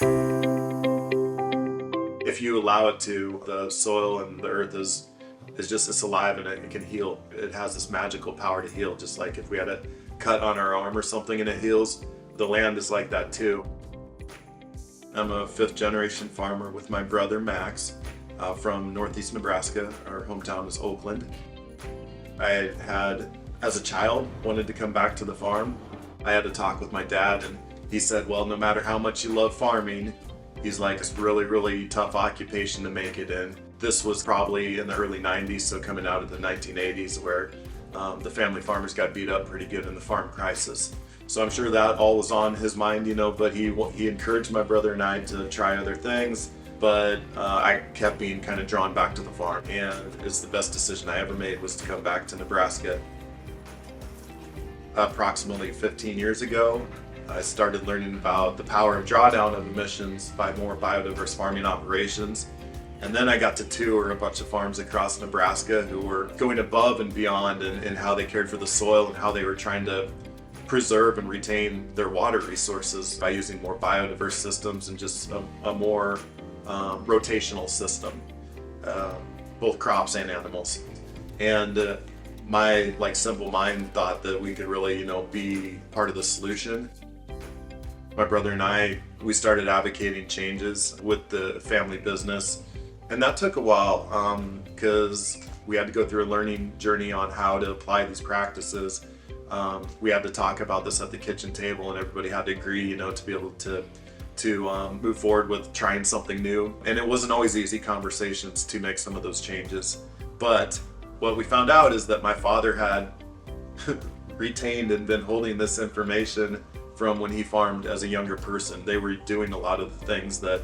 If you allow it to, the soil and the earth is just, it's alive and it can heal. It has this magical power to heal, just like if we had a cut on our arm or something and it heals, the land is like that too. I'm a fifth generation farmer with my brother Max from northeast Nebraska. Our hometown is Oakland. I had, as a child, wanted to come back to the farm. I had a talk with my dad and he said, well, no matter how much you love farming, he's like, it's really, really tough occupation to make it in. This was probably in the early 90s, so coming out of the 1980s where the family farmers got beat up pretty good in the farm crisis. So I'm sure that all was on his mind, but he encouraged my brother and I to try other things, but I kept being kind of drawn back to the farm, and it's the best decision I ever made was to come back to Nebraska. Approximately 15 years ago, I started learning about the power of drawdown of emissions by more biodiverse farming operations. And then I got to tour a bunch of farms across Nebraska who were going above and beyond in how they cared for the soil and how they were trying to preserve and retain their water resources by using more biodiverse systems and just a more rotational system, both crops and animals. And my simple mind thought that we could really be part of the solution. My brother and I, we started advocating changes with the family business, and that took a while because we had to go through a learning journey on how to apply these practices. We had to talk about this at the kitchen table, and everybody had to agree, to be able to move forward with trying something new. And it wasn't always easy conversations to make some of those changes. But what we found out is that my father had retained and been holding this information from when he farmed as a younger person. They were doing a lot of the things that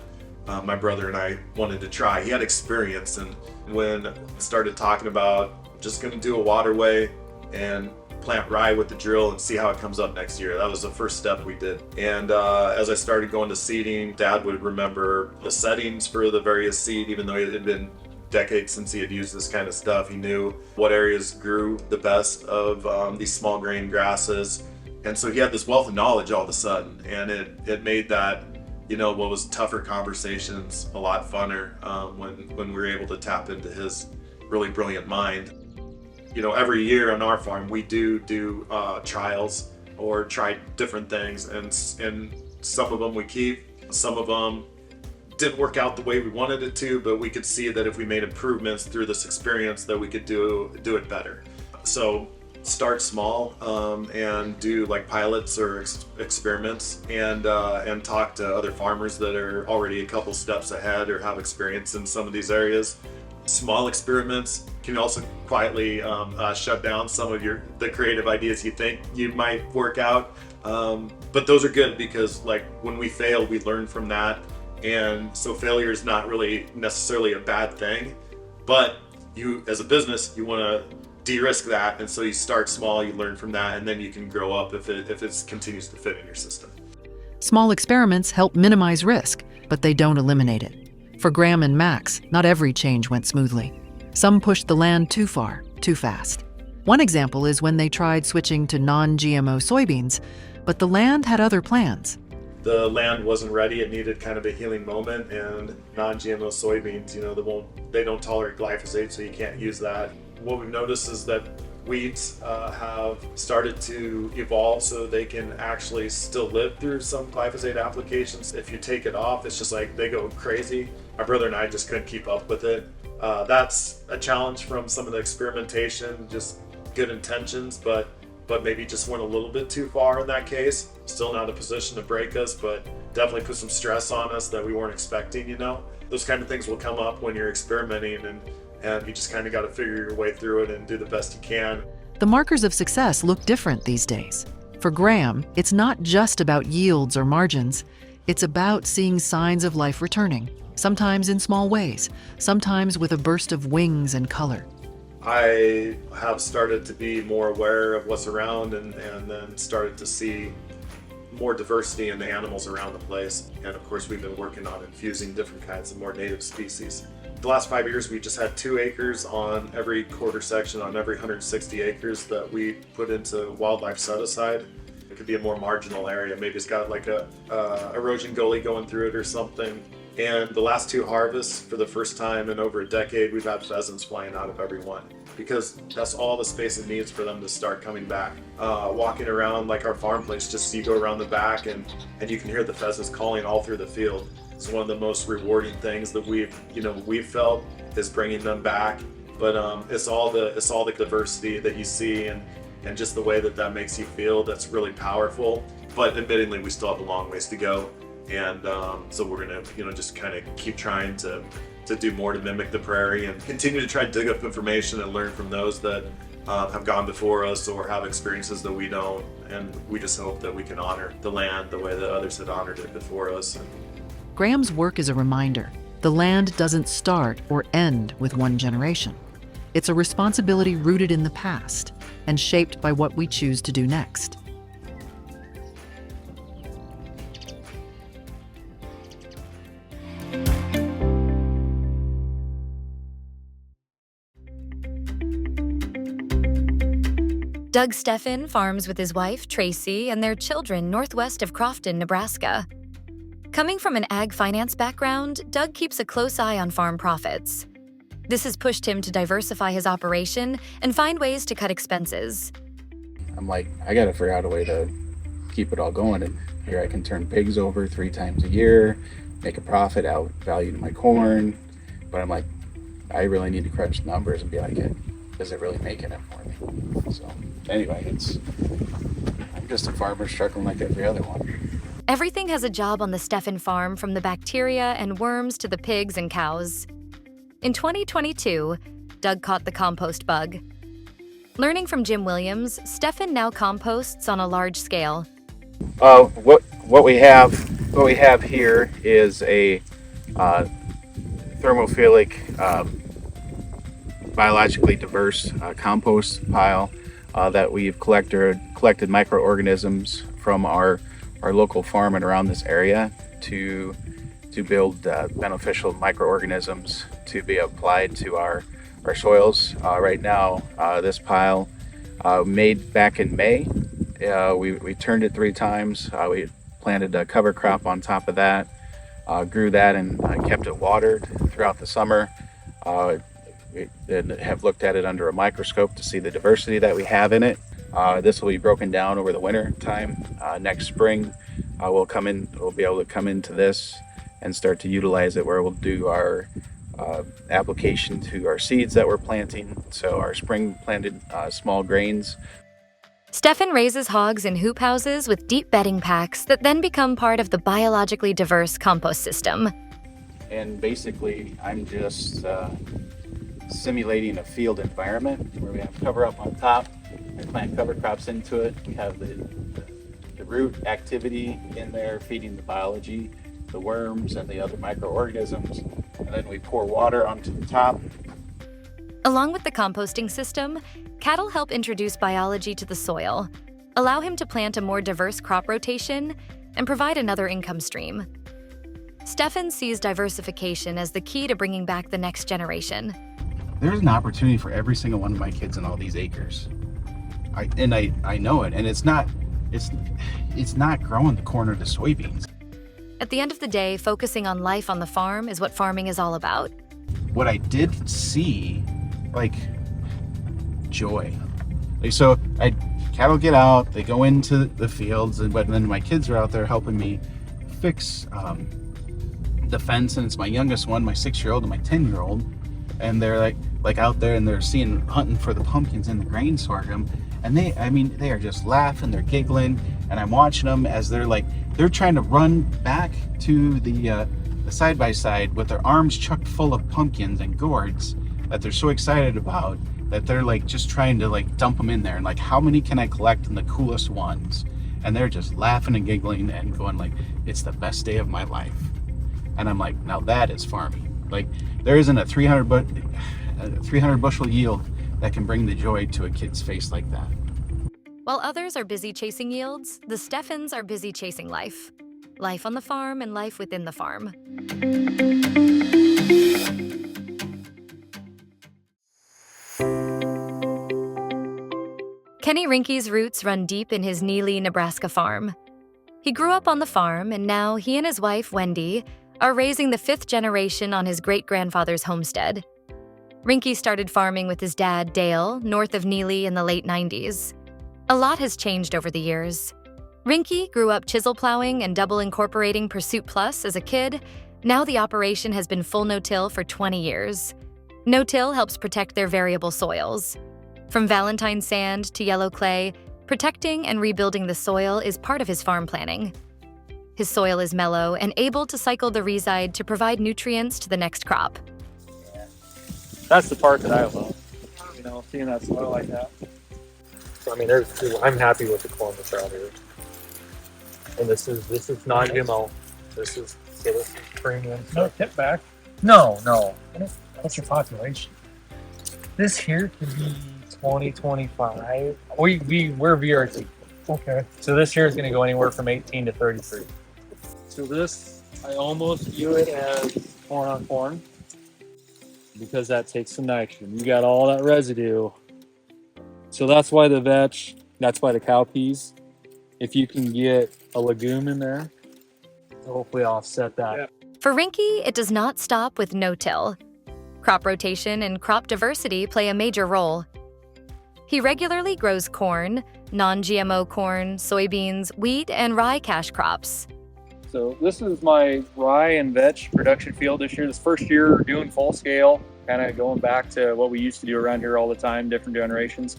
my brother and I wanted to try. He had experience, and when I started talking about just going to do a waterway and plant rye with the drill and see how it comes up next year, that was the first step we did. And as I started going to seeding, Dad would remember the settings for the various seed, even though it had been decades since he had used this kind of stuff. He knew what areas grew the best of these small grain grasses. And so he had this wealth of knowledge all of a sudden, and it made that, what was tougher conversations a lot funner when we were able to tap into his really brilliant mind. Every year on our farm, we do trials or try different things, and some of them we keep, some of them didn't work out the way we wanted it to, but we could see that if we made improvements through this experience that we could do it better. So start small and do pilots or experiments and talk to other farmers that are already a couple steps ahead or have experience in some of these areas. Small experiments can also quietly shut down some of the creative ideas you think you might work out, but those are good because when we fail, we learn from that, and so failure is not really necessarily a bad thing, but you as a business, you want to de-risk that, and so you start small, you learn from that, and then you can grow up if it continues to fit in your system. Small experiments help minimize risk, but they don't eliminate it. For Graham and Max, not every change went smoothly. Some pushed the land too far, too fast. One example is when they tried switching to non-GMO soybeans, but the land had other plans. The land wasn't ready, it needed kind of a healing moment, and non-GMO soybeans, they don't tolerate glyphosate, so you can't use that. What we've noticed is that weeds have started to evolve so they can actually still live through some glyphosate applications. If you take it off, it's just they go crazy. My brother and I just couldn't keep up with it. That's a challenge from some of the experimentation, just good intentions, but maybe just went a little bit too far in that case. Still not a position to break us, but definitely put some stress on us that we weren't expecting, Those kind of things will come up when you're experimenting, and you just kind of got to figure your way through it and do the best you can. The markers of success look different these days. For Graham, it's not just about yields or margins. It's about seeing signs of life returning, sometimes in small ways, sometimes with a burst of wings and color. I have started to be more aware of what's around and then started to see more diversity in the animals around the place. And of course, we've been working on infusing different kinds of more native species. The last 5 years, we just had 2 acres on every quarter section, on every 160 acres that we put into wildlife set aside. It could be a more marginal area. Maybe it's got like a erosion gully going through it or something. And the last 2 harvests, for the first time in over a decade, we've had pheasants flying out of every one, because that's all the space it needs for them to start coming back. Walking around like our farm place, just you go around the back and you can hear the pheasants calling all through the field. It's one of the most rewarding things that we've felt, is bringing them back. But it's all the diversity that you see, and just the way that makes you feel, that's really powerful. But admittingly, we still have a long ways to go. And so we're gonna, just kind of keep trying to do more to mimic the prairie, and continue to try to dig up information and learn from those that have gone before us or have experiences that we don't. And we just hope that we can honor the land the way that others had honored it before us. Graham's work is a reminder: the land doesn't start or end with one generation. It's a responsibility rooted in the past and shaped by what we choose to do next. Doug Steffen farms with his wife, Tracy, and their children northwest of Crofton, Nebraska. Coming from an ag finance background, Doug keeps a close eye on farm profits. This has pushed him to diversify his operation and find ways to cut expenses. I'm like, I gotta figure out a way to keep it all going, and here I can turn pigs over 3 times a year, make a profit, out value my corn. But I'm like, I really need to crunch the numbers and be like, is it really making it for me? So anyway, I'm just a farmer struggling like every other one. Everything has a job on the Steffen farm, from the bacteria and worms to the pigs and cows. In 2022, Doug caught the compost bug. Learning from Jim Williams, Steffen now composts on a large scale. What we have here is a thermophilic, biologically diverse compost pile that we've collected microorganisms from our local farm and around this area to build beneficial microorganisms to be applied to our soils. Right now, this pile made back in May. We turned it 3 times. We planted a cover crop on top of that, grew that, and kept it watered throughout the summer. We have looked at it under a microscope to see the diversity that we have in it. This will be broken down over the winter time. Next spring, we'll be able to come into this and start to utilize it, where we'll do our application to our seeds that we're planting. So our spring planted small grains. Steffen raises hogs in hoop houses with deep bedding packs that then become part of the biologically diverse compost system. And basically, I'm just simulating a field environment where we have cover up on top. We plant cover crops into it. We have the root activity in there, feeding the biology, the worms and the other microorganisms. And then we pour water onto the top. Along with the composting system, cattle help introduce biology to the soil, allow him to plant a more diverse crop rotation, and provide another income stream. Steffen sees diversification as the key to bringing back the next generation. There's an opportunity for every single one of my kids in all these acres. I know it, and it's not growing the corn or the soybeans. At the end of the day, focusing on life on the farm is what farming is all about. What I did see, joy. So cattle get out, they go into the fields, but then my kids are out there helping me fix the fence, and it's my youngest one, my 6-year-old and my 10-year-old, and they're like out there and they're hunting for the pumpkins in the grain sorghum, and they are just laughing, they're giggling, and I'm watching them as they're trying to run back to the side by side with their arms chucked full of pumpkins and gourds that they're so excited about, that they're just trying to dump them in there, and how many can I collect in the coolest ones? And they're just laughing and giggling and going it's the best day of my life. And I'm like, now that is farming. There isn't a 300 bushel yield that can bring the joy to a kid's face like that. While others are busy chasing yields, the Steffens are busy chasing life. Life on the farm and life within the farm. Can Kenny Rinke's roots run deep in his Neely, Nebraska farm. He grew up on the farm, and now he and his wife, Wendy, are raising the 5th generation on his great-grandfather's homestead. Rinke started farming with his dad, Dale, north of Neely in the late 90s. A lot has changed over the years. Rinke grew up chisel plowing and double incorporating Pursuit Plus as a kid. Now the operation has been full no-till for 20 years. No-till helps protect their variable soils. From Valentine sand to yellow clay, protecting and rebuilding the soil is part of his farm planning. His soil is mellow and able to cycle the rhizide to provide nutrients to the next crop. That's the part that I love, seeing that soil like that. So, I'm happy with the corn that's out here. And this is non-GMO. This is premium. No tip back. No. What's your population? This here could be 20, 25. We're VRT. Okay. So this here is going to go anywhere from 18 to 33. So this, I almost view it as corn on corn because that takes some nitrogen. You got all that residue. So that's why the vetch, that's why the cowpeas. If you can get a legume in there, to hopefully offset that. Yeah. For Rinke, it does not stop with no-till. Crop rotation and crop diversity play a major role. He regularly grows corn, non-GMO corn, soybeans, wheat, and rye cash crops. So this is my rye and vetch production field this year. This first year doing full scale, kind of going back to what we used to do around here all the time, different generations.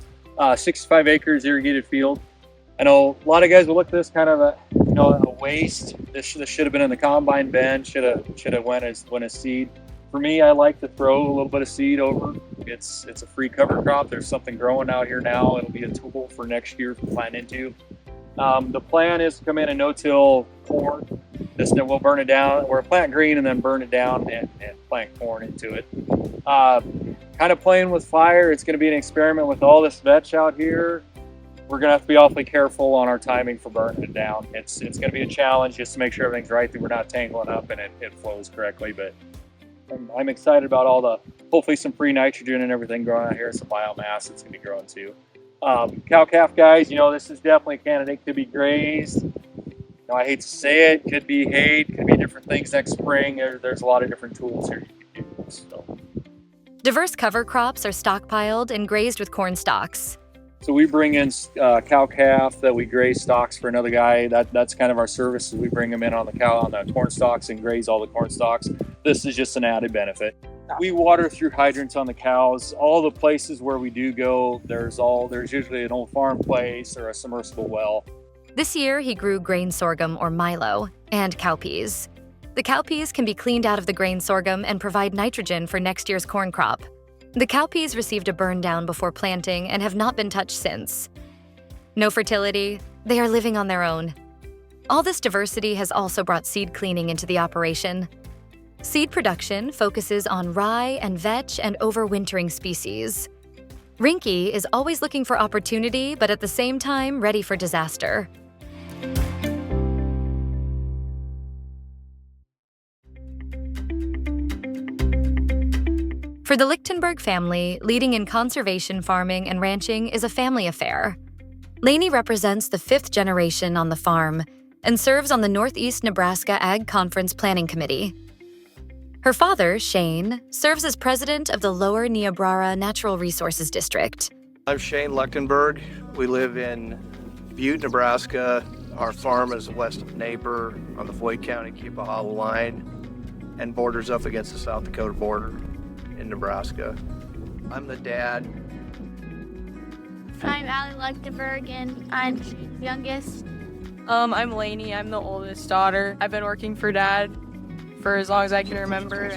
65 acres irrigated field. I know a lot of guys will look at this kind of a waste. This should have been in the combine bin. Should have went as seed. For me, I like to throw a little bit of seed over. It's a free cover crop. There's something growing out here now. It'll be a tool for next year to plant into. The plan is to come in and no-till corn. We'll burn it down. We'll plant green and then burn it down and plant corn into it. Kind of playing with fire. It's going to be an experiment with all this vetch out here. We're going to have to be awfully careful on our timing for burning it down. It's going to be a challenge just to make sure everything's right, that we're not tangling up and it flows correctly. But I'm excited about hopefully some free nitrogen and everything growing out here, some biomass that's going to be growing too. Cow-calf guys, this is definitely a candidate to be grazed. I hate to say it, could be hay, could be different things next spring. There's a lot of different tools here you can use. So. Diverse cover crops are stockpiled and grazed with corn stalks. So we bring in cow-calf that we graze stalks for another guy. That's kind of our service. We bring them in on the corn stalks and graze all the corn stalks. This is just an added benefit. We water through hydrants on the cows. All the places where we do go, there's usually an old farm place or a submersible well. This year, he grew grain sorghum or milo and cowpeas. The cowpeas can be cleaned out of the grain sorghum and provide nitrogen for next year's corn crop. The cowpeas received a burn down before planting and have not been touched since. No fertility, they are living on their own. All this diversity has also brought seed cleaning into the operation. Seed production focuses on rye and vetch and overwintering species. Rinke is always looking for opportunity, but at the same time ready for disaster. For the Lichtenberg family, leading in conservation farming and ranching is a family affair. Lainey represents the 5th generation on the farm and serves on the Northeast Nebraska Ag Conference Planning Committee. Her father, Shane, serves as president of the Lower Niobrara Natural Resources District. I'm Shane Lichtenberg. We live in Butte, Nebraska. Our farm is west of Naper on the Floyd County-Keepahala line and borders up against the South Dakota border in Nebraska. I'm the dad. I'm Allie Lichtenberg and I'm the youngest. I'm Lainey. I'm the oldest daughter. I've been working for Dad for as long as I can remember.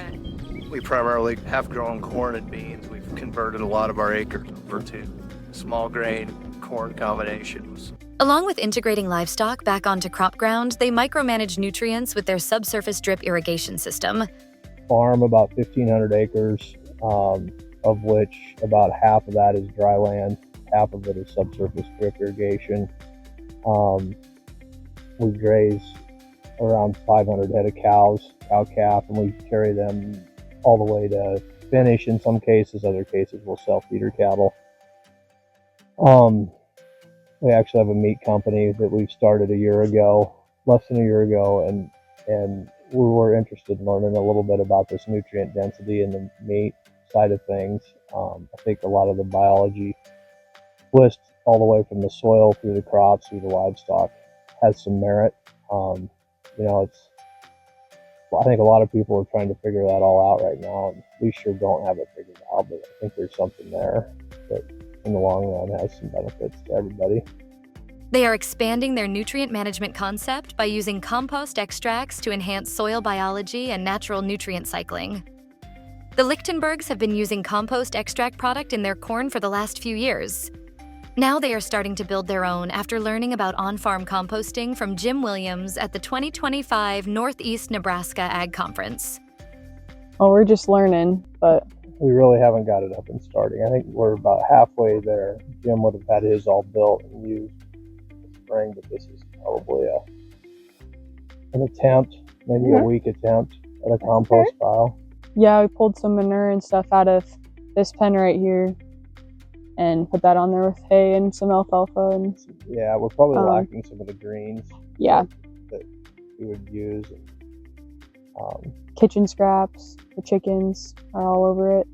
We primarily have grown corn and beans. We've converted a lot of our acres over to small grain corn combinations. Along with integrating livestock back onto crop ground, they micromanage nutrients with their subsurface drip irrigation system. Farm about 1,500 acres, of which about half of that is dry land, half of it is subsurface drip irrigation. We graze around 500 head of cows, cow-calf, and we carry them all the way to finish in some cases. Other cases we'll sell feeder cattle. we actually have a meat company that we started a year ago, less than a year ago, and we were interested in learning a little bit about this nutrient density in the meat side of things. I think a lot of the biology list all the way from the soil through the crops through the livestock has some merit. It's I think a lot of people are trying to figure that all out right now, and we sure don't have it figured out. But I think there's something there that, in the long run, has some benefits to everybody. They are expanding their nutrient management concept by using compost extracts to enhance soil biology and natural nutrient cycling. The Lichtenbergs have been using compost extract product in their corn for the last few years. Now they are starting to build their own after learning about on-farm composting from Jim Williams at the 2025 Northeast Nebraska Ag Conference. Well, we're just learning, but we really haven't got it up and starting. I think we're about halfway there. Jim would have had his all built and used this spring, but this is probably an attempt, maybe a weak attempt at a compost pile. Yeah, we pulled some manure and stuff out of this pen right here and put that on there with hay and some alfalfa. And yeah, we're probably lacking some of the greens. Yeah, that we would use. Kitchen scraps, the chickens are all over it.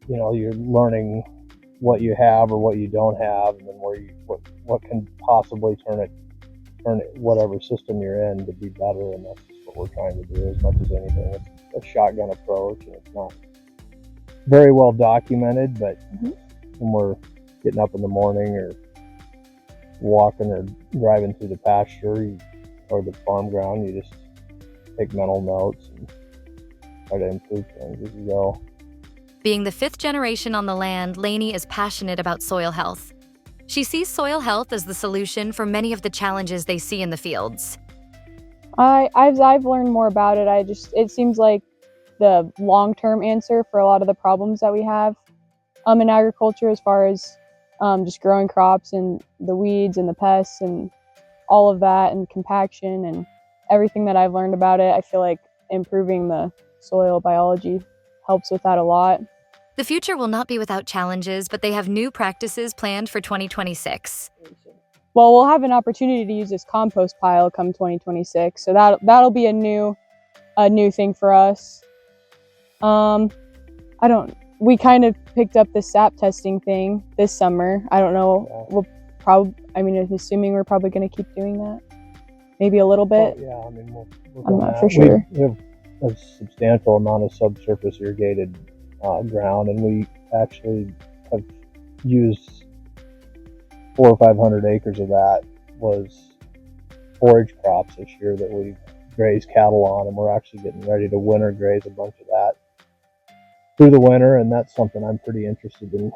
You're learning what you have or what you don't have, and then what can possibly turn it whatever system you're in to be better. And that's just what we're trying to do as much as anything. It's a shotgun approach, and it's not very well documented, but when we're getting up in the morning or walking or driving through the pasture or the farm ground, you just take mental notes and try to improve things as you go. Being the fifth generation on the land, Lainey is passionate about soil health. She sees soil health as the solution for many of the challenges they see in the fields. I've learned more about it. It seems like the long-term answer for a lot of the problems that we have in agriculture, as far as just growing crops and the weeds and the pests and all of that, and compaction and everything that I've learned about it. I feel like improving the soil biology helps with that a lot. The future will not be without challenges, but they have new practices planned for 2026. Well, we'll have an opportunity to use this compost pile come 2026, so that'll be a new thing for us. We kind of picked up the sap testing thing this summer. I don't know. Yeah. I'm assuming we're probably going to keep doing that. Maybe a little bit. Oh, yeah, I'm not for sure. We have a substantial amount of subsurface irrigated ground, and we actually have used 400 or 500 acres of that was forage crops this year that we grazed cattle on, and we're actually getting ready to winter graze a bunch of that through the winter, and that's something I'm pretty interested in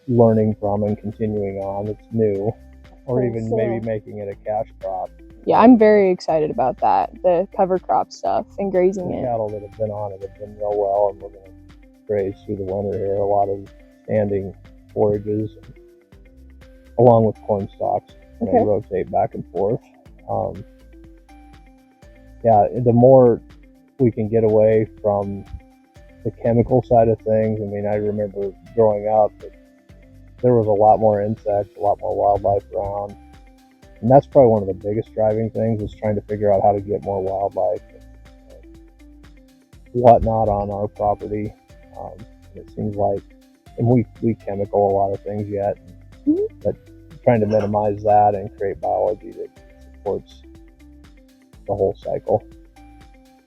learning from and continuing on. It's new, or even maybe making it a cash crop. Yeah, I'm very excited about that, the cover crop stuff and grazing the it. Cattle that have been on it have been real well, and we're going to graze through the winter here. A lot of standing forages, along with corn stalks, rotate back and forth. The more we can get away from the chemical side of things. I mean, I remember growing up that there was a lot more insects, a lot more wildlife around. And that's probably one of the biggest driving things, is trying to figure out how to get more wildlife and whatnot on our property. It seems like, and we chemical a lot of things yet, but trying to minimize that and create biology that supports the whole cycle.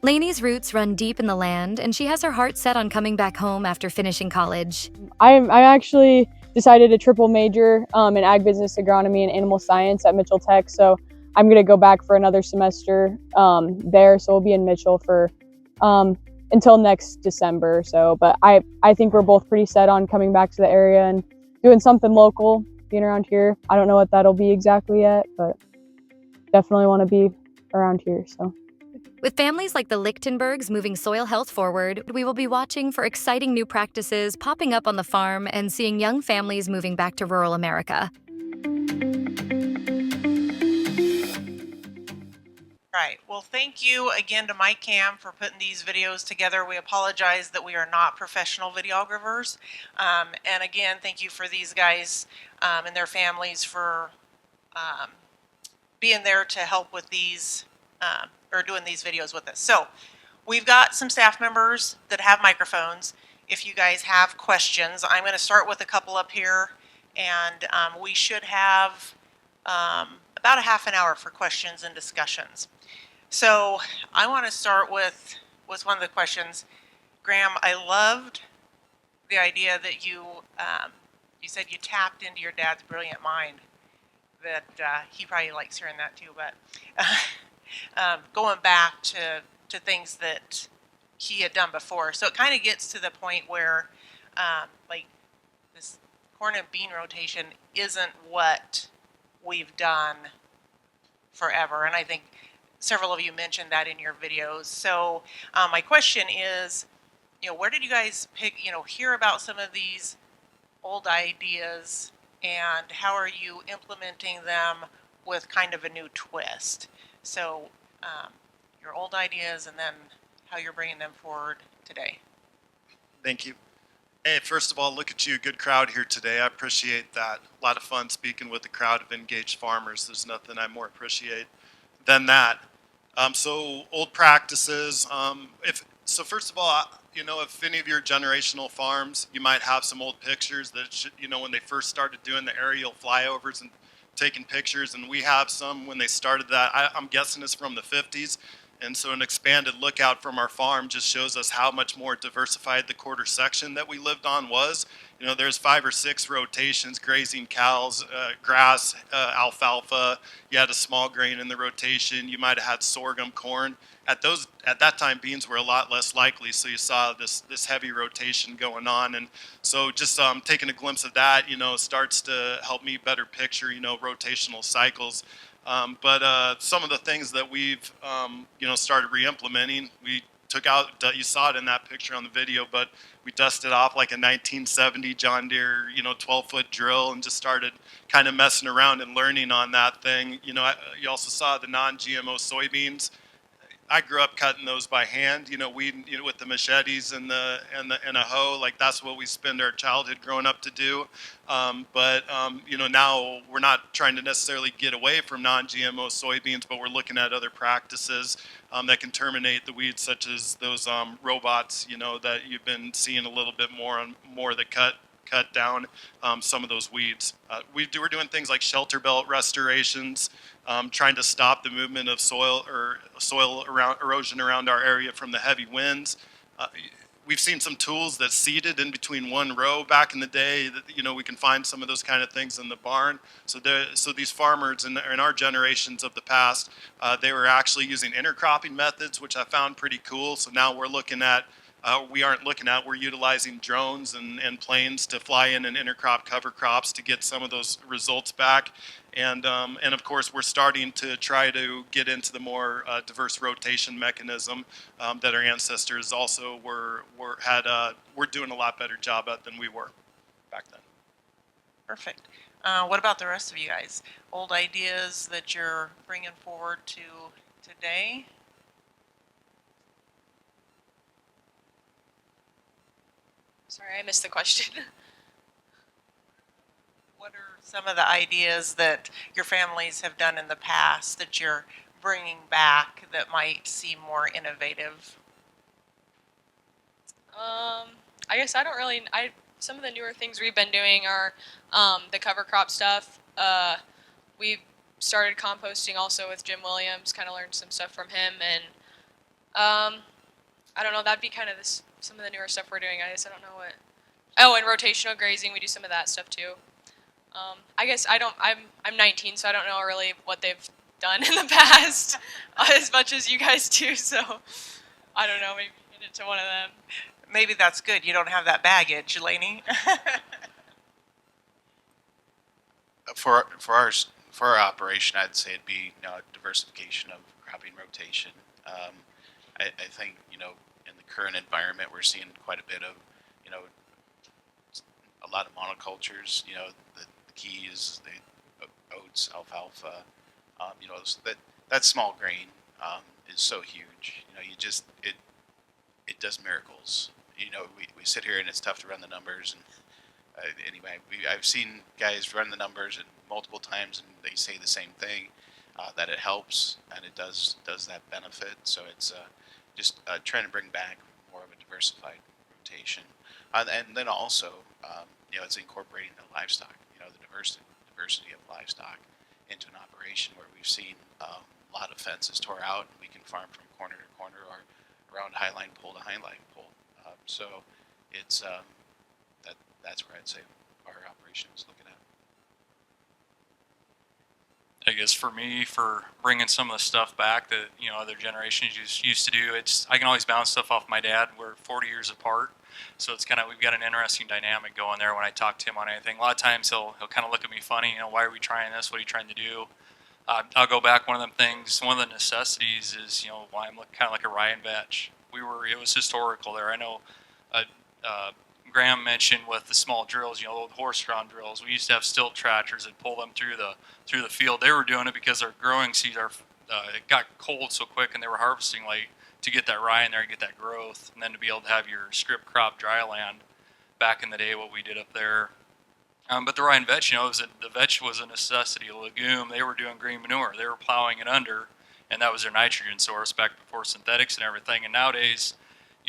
Lainey's roots run deep in the land, and she has her heart set on coming back home after finishing college. I actually decided to triple major in ag business agronomy and animal science at Mitchell Tech. So I'm going to go back for another semester there. So we'll be in Mitchell for until next December or so. But I think we're both pretty set on coming back to the area and doing something local, being around here. I don't know what that'll be exactly yet, but definitely want to be around here. So. With families like the Lichtenbergs moving soil health forward, we will be watching for exciting new practices popping up on the farm and seeing young families moving back to rural America. Right. Well, thank you again to Mike Cam for putting these videos together. We apologize that we are not professional videographers. And again, thank you for these guys and their families for being there to help with these, or doing these videos with us. So we've got some staff members that have microphones. If you guys have questions, I'm going to start with a couple up here, and we should have about a half an hour for questions and discussions. So I want to start with one of the questions. Graham, I loved the idea that you said you tapped into your dad's brilliant mind. That he probably likes hearing that too. But going back to things that he had done before, so it kind of gets to the point where like this corn and bean rotation isn't what we've done forever, and I think several of you mentioned that in your videos. So my question is, where did you guys hear about some of these old ideas, and how are you implementing them with kind of a new twist? So your old ideas, and then how you're bringing them forward today. Thank you. Hey, first of all, look at you, good crowd here today. I appreciate that. A lot of fun speaking with a crowd of engaged farmers. There's nothing I more appreciate than that. So old practices. First of all, if any of your generational farms, you might have some old pictures that when they first started doing the aerial flyovers and taking pictures, and we have some when they started that. I'm guessing it's from the 50s. And so an expanded lookout from our farm just shows us how much more diversified the quarter section that we lived on was. There's 5 or 6 rotations, grazing cows, grass, alfalfa. You had a small grain in the rotation. You might have had sorghum, corn. At that time, beans were a lot less likely, so you saw this heavy rotation going on. And so just taking a glimpse of that, starts to help me better picture, rotational cycles. But some of the things that we've, started re-implementing, we took out, you saw it in that picture on the video, but we dusted off like a 1970 John Deere, 12-foot drill, and just started kind of messing around and learning on that thing. You also saw the non-GMO soybeans. I grew up cutting those by hand, weeding, with the machetes and a hoe. Like, that's what we spend our childhood growing up to do. But now we're not trying to necessarily get away from non-GMO soybeans, but we're looking at other practices that can terminate the weeds, such as those robots, that you've been seeing a little bit more that cut down some of those weeds. We're doing things like shelter belt restorations, trying to stop the movement of soil erosion around our area from the heavy winds. We've seen some tools that seeded in between one row back in the day. That, we can find some of those kind of things in the barn. So these farmers in our generations of the past, they were actually using intercropping methods, which I found pretty cool. So now we're looking at we're utilizing drones and planes to fly in and intercrop cover crops to get some of those results back. And of course, we're starting to try to get into the more diverse rotation mechanism that our ancestors also were doing a lot better job at than we were back then. Perfect. What about the rest of you guys? Old ideas that you're bringing forward to today? Sorry, I missed the question. What are some of the ideas that your families have done in the past that you're bringing back that might seem more innovative? I guess I don't really. Some of the newer things we've been doing are the cover crop stuff. We've started composting also with Jim Williams. Kind of learned some stuff from him, and I don't know. That'd be kind of some of the newer stuff we're doing. I guess I don't know what. Oh, and rotational grazing, we do some of that stuff too. I guess I'm 19, so I don't know really what they've done in the past as much as you guys do. So I don't know. Maybe get into one of them. Maybe that's good. You don't have that baggage, Lainey. For our operation, I'd say it'd be diversification of cropping rotation. I think in the current environment we're seeing quite a bit of a lot of monocultures. The key is the oats, alfalfa. So that small grain is so huge. It does miracles. We sit here and it's tough to run the numbers. And anyway, I've seen guys run the numbers and multiple times and they say the same thing, that it helps and it does that benefit. So it's just trying to bring back more of a diversified rotation, and then also it's incorporating the livestock, the diversity of livestock into an operation where we've seen a lot of fences tore out and we can farm from corner to corner or around highline pole to highline pole. So it's that's where I'd say our operation is looking at. I guess for me, for bringing some of the stuff back that other generations used to do, I can always bounce stuff off my dad. We're 40 years apart, so it's kind of, we've got an interesting dynamic going there when I talk to him on anything. A lot of times he'll kind of look at me funny, why are we trying this? What are you trying to do? I'll go back. One of them things, one of the necessities is why I'm kind of like a Ryan Vetch. It was historical there. I know Graham mentioned with the small drills, the old horse-drawn drills. We used to have stilt tractors that pull them through the field. They were doing it because our growing season, it got cold so quick, and they were harvesting late to get that rye in there, to get that growth, and then to be able to have your strip crop dry land. Back in the day, what we did up there. But the Ryan Vetch, the vetch was a necessity. A legume, they were doing green manure. They were plowing it under, and that was their nitrogen source back before synthetics and everything. And nowadays,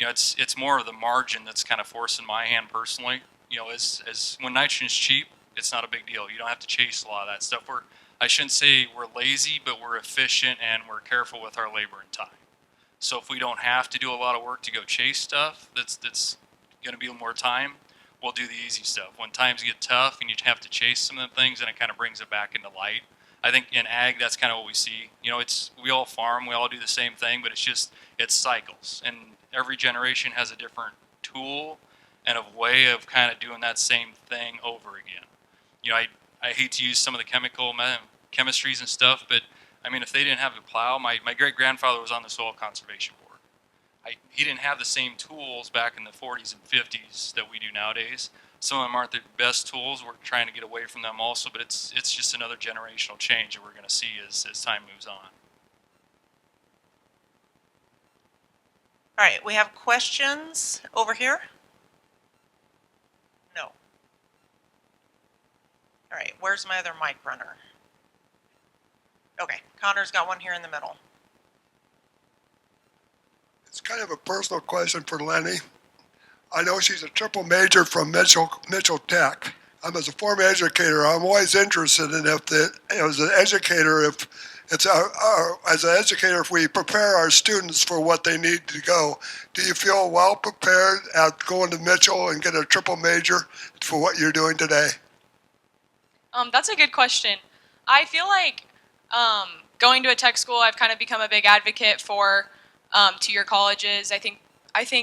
it's more of the margin that's kind of forcing my hand personally. As when nitrogen's cheap, it's not a big deal. You don't have to chase a lot of that stuff. I shouldn't say we're lazy, but we're efficient and we're careful with our labor and time. So if we don't have to do a lot of work to go chase stuff, that's going to be more time, we'll do the easy stuff. When times get tough and you have to chase some of the things, and it kind of brings it back into light. I think in ag, that's kind of what we see. We all farm, we all do the same thing, but it's cycles. And every generation has a different tool and a way of kind of doing that same thing over again. I hate to use some of the chemistries and stuff, but I mean, if they didn't have a plow, my great-grandfather was on the soil conservation board. He didn't have the same tools back in the 40s and 50s that we do nowadays. Some of them aren't the best tools. We're trying to get away from them also, but it's just another generational change that we're going to see as time moves on. All right, we have questions over here. No. All right, where's my other mic runner? Okay, Connor's got one here in the middle. It's kind of a personal question for Lenny. I know she's a triple major from Mitchell Tech. As a former educator, I'm always interested in as an educator, if we prepare our students for what they need to go. Do you feel well prepared at going to Mitchell and get a triple major for what you're doing today? That's a good question. I feel like going to a tech school, I've kind of become a big advocate for two-year colleges. I think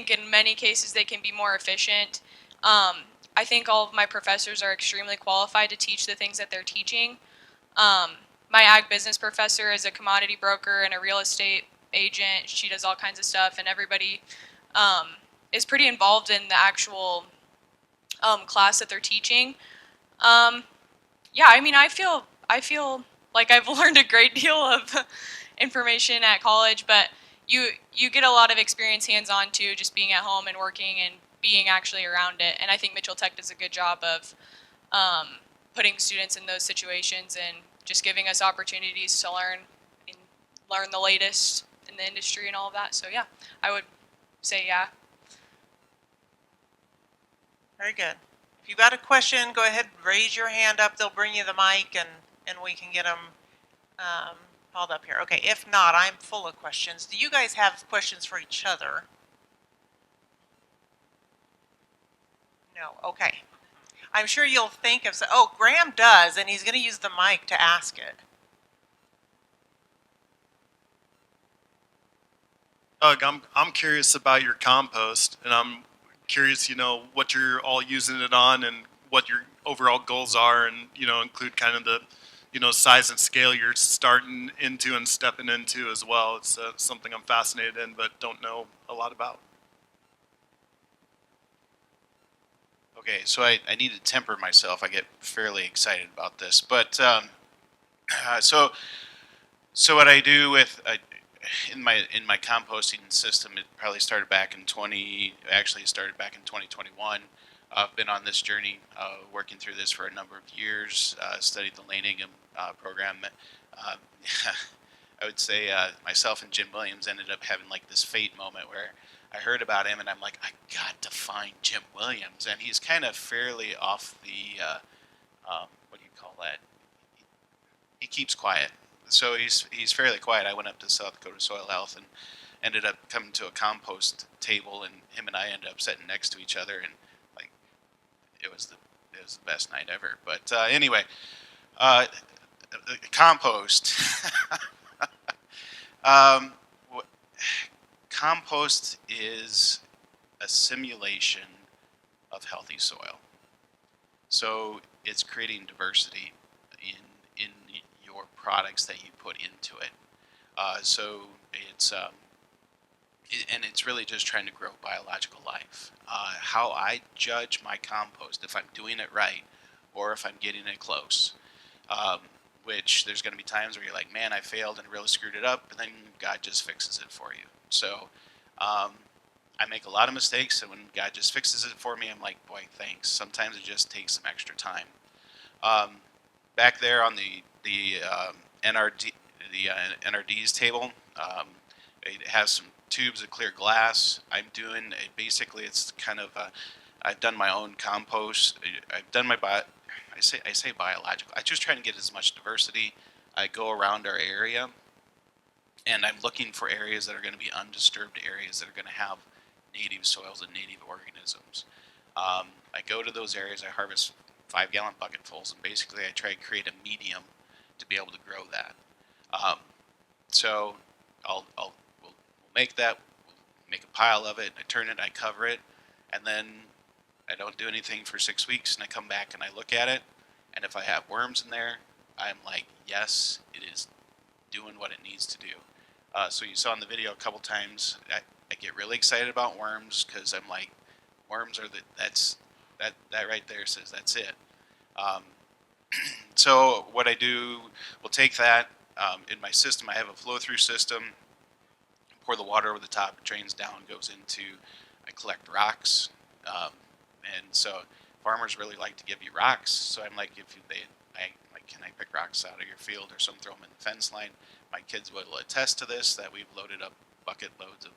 in many cases they can be more efficient. I think all of my professors are extremely qualified to teach the things that they're teaching. My ag business professor is a commodity broker and a real estate agent. She does all kinds of stuff, and everybody is pretty involved in the actual class that they're teaching. Yeah, I mean, I feel like I've learned a great deal of information at college, but you get a lot of experience hands-on too, just being at home and working and being actually around it. And I think Mitchell Tech does a good job of putting students in those situations and just giving us opportunities to learn the latest in the industry and all of that. So yeah, I would say yeah. Very good. If you've got a question, go ahead, raise your hand up. They'll bring you the mic and we can get them called up here. Okay, if not, I'm full of questions. Do you guys have questions for each other? No, okay. I'm sure you'll think of, oh, Graham does, and he's going to use the mic to ask it. Doug, I'm curious about your compost, and I'm curious, what you're all using it on and what your overall goals are, and, include kind of the, size and scale you're starting into and stepping into as well. It's something I'm fascinated in, but don't know a lot about. Okay, so I need to temper myself. I get fairly excited about this, but so what I do with in my composting system, it probably started back in 2021. I've been on this journey, working through this for a number of years. Studied the Lane Ingham program. Uh, I would say myself and Jim Williams ended up having like this fate moment where I heard about him and I'm like, I got to find Jim Williams, and he's kind of fairly off the what do you call that? He keeps quiet, so he's fairly quiet. I went up to South Dakota Soil Health and ended up coming to a compost table, and him and I ended up sitting next to each other, and like it was the best night ever. But anyway, compost. um, Compost is a simulation of healthy soil. So it's creating diversity in your products that you put into it. So it's and it's really just trying to grow biological life. How I judge my compost, if I'm doing it right or if I'm getting it close, which there's going to be times where you're like, man, I failed and really screwed it up, but then God just fixes it for you. So I make a lot of mistakes, and when God just fixes it for me, I'm like, boy, thanks. Sometimes it just takes some extra time. Back there on the NRD's table, it has some tubes of clear glass. I'm doing basically, it's kind of I've done my own compost. I've done my I say biological. I just try to get as much diversity. I go around our area, and I'm looking for areas that are going to be undisturbed areas that are going to have native soils and native organisms. I go to those areas, I harvest 5-gallon bucketfuls, and basically I try to create a medium to be able to grow that. So we'll make that, we'll make a pile of it, I turn it, I cover it, and then I don't do anything for 6 weeks, and I come back and I look at it, and if I have worms in there, I'm like, yes, it is doing what it needs to do. So you saw in the video a couple times, I get really excited about worms because I'm like, worms are that right there says that's it. So what I do, we'll take that in my system. I have a flow through system. Pour the water over the top, it drains down, goes into. I collect rocks, and so farmers really like to give you rocks. So I'm like, can I pick rocks out of your field or some throw them in the fence line? My kids will attest to this, that we've loaded up bucket loads of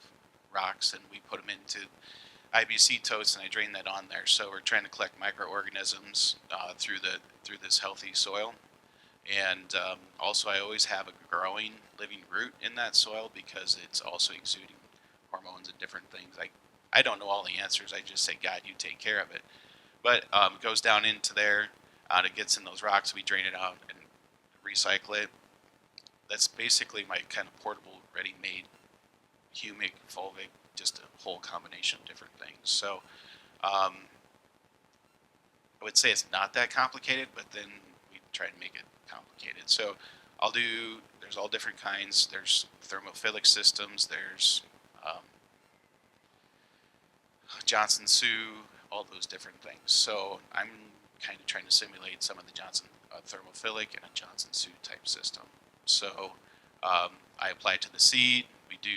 rocks and we put them into IBC totes, and I drain that on there. So we're trying to collect microorganisms through this healthy soil. And also I always have a growing living root in that soil because it's also exuding hormones and different things. I don't know all the answers. I just say, God, you take care of it. But it goes down into there. It gets in those rocks. We drain it out and recycle it. That's basically my kind of portable, ready-made humic, fulvic, just a whole combination of different things. So I would say it's not that complicated, but then we try to make it complicated. So there's all different kinds. There's thermophilic systems. There's Johnson Sioux, all those different things. So I'm kind of trying to simulate some of the Johnson thermophilic and a Johnson Sioux type system. So I apply it to the seed. We do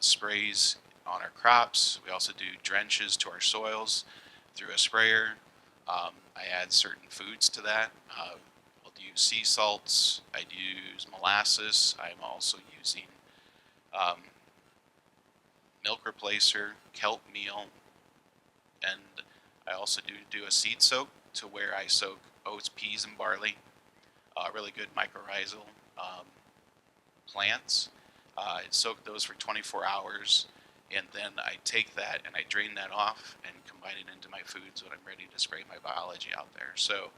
sprays on our crops. We also do drenches to our soils through a sprayer. I add certain foods to that. I'll use sea salts. I use molasses. I'm also using milk replacer, kelp meal, and I also do a seed soak to where I soak oats, peas, and barley. Really good mycorrhizal plants. I soak those for 24 hours, and then I take that and I drain that off and combine it into my foods when I'm ready to spray my biology out there. So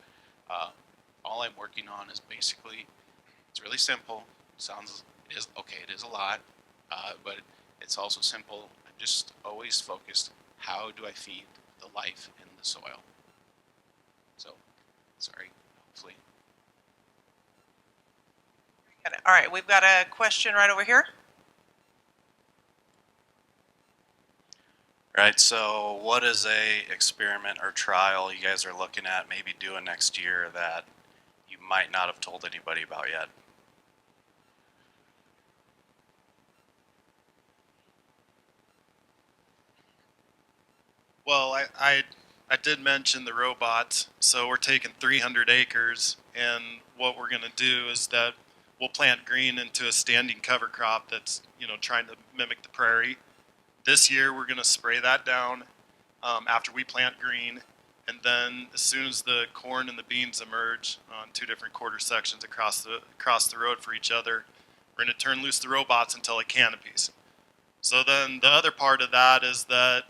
all I'm working on is basically, it's really simple. It is a lot, but it's also simple. I'm just always focused, how do I feed the life in the soil? So, sorry, hopefully. All right, we've got a question right over here. Right, so what is a experiment or trial you guys are looking at maybe doing next year that you might not have told anybody about yet? Well, I did mention the robots. So we're taking 300 acres, and what we're going to do is that we'll plant green into a standing cover crop that's, trying to mimic the prairie. This year we're going to spray that down after we plant green, and then as soon as the corn and the beans emerge on two different quarter sections across the road for each other, we're going to turn loose the robots until it canopies. So then the other part of that is that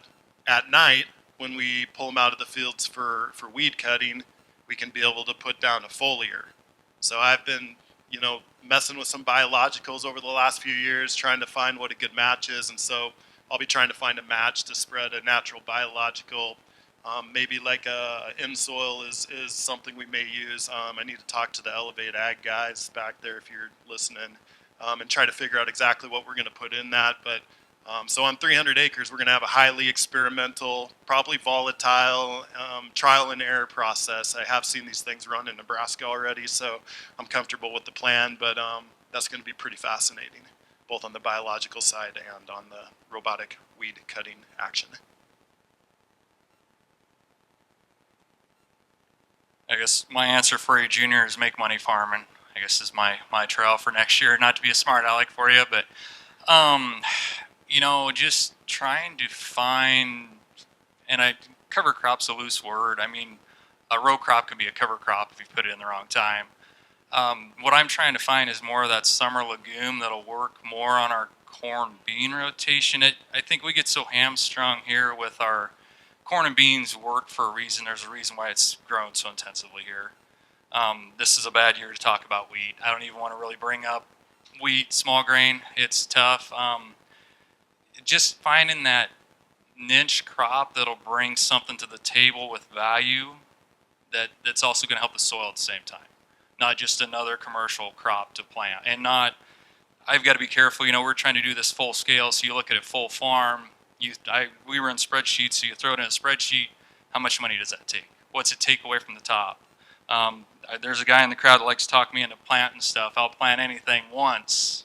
at night, when we pull them out of the fields for weed cutting, we can be able to put down a foliar. So I've been, messing with some biologicals over the last few years, trying to find what a good match is. And so I'll be trying to find a match to spread a natural biological. Maybe like a in-soil is something we may use. I need to talk to the Elevate Ag guys back there if you're listening, and try to figure out exactly what we're going to put in that. But so on 300 acres, we're going to have a highly experimental, probably volatile, trial and error process. I have seen these things run in Nebraska already, so I'm comfortable with the plan, but that's going to be pretty fascinating, both on the biological side and on the robotic weed cutting action. I guess my answer for you, Junior, is make money farming. I guess is my trial for next year. Not to be a smart aleck for you, but just trying to find, and cover crop's a loose word. I mean, a row crop can be a cover crop if you put it in the wrong time. What I'm trying to find is more of that summer legume that'll work more on our corn bean rotation. I think we get so hamstrung here with our corn and beans work for a reason. There's a reason why it's grown so intensively here. This is a bad year to talk about wheat. I don't even want to really bring up wheat, small grain. It's tough. Just finding that niche crop that'll bring something to the table with value that's also going to help the soil at the same time. Not just another commercial crop to plant. And I've got to be careful. We're trying to do this full scale, so you look at it full farm. We run spreadsheets, so you throw it in a spreadsheet. How much money does that take? What's it take away from the top? There's a guy in the crowd that likes to talk me into planting stuff. I'll plant anything once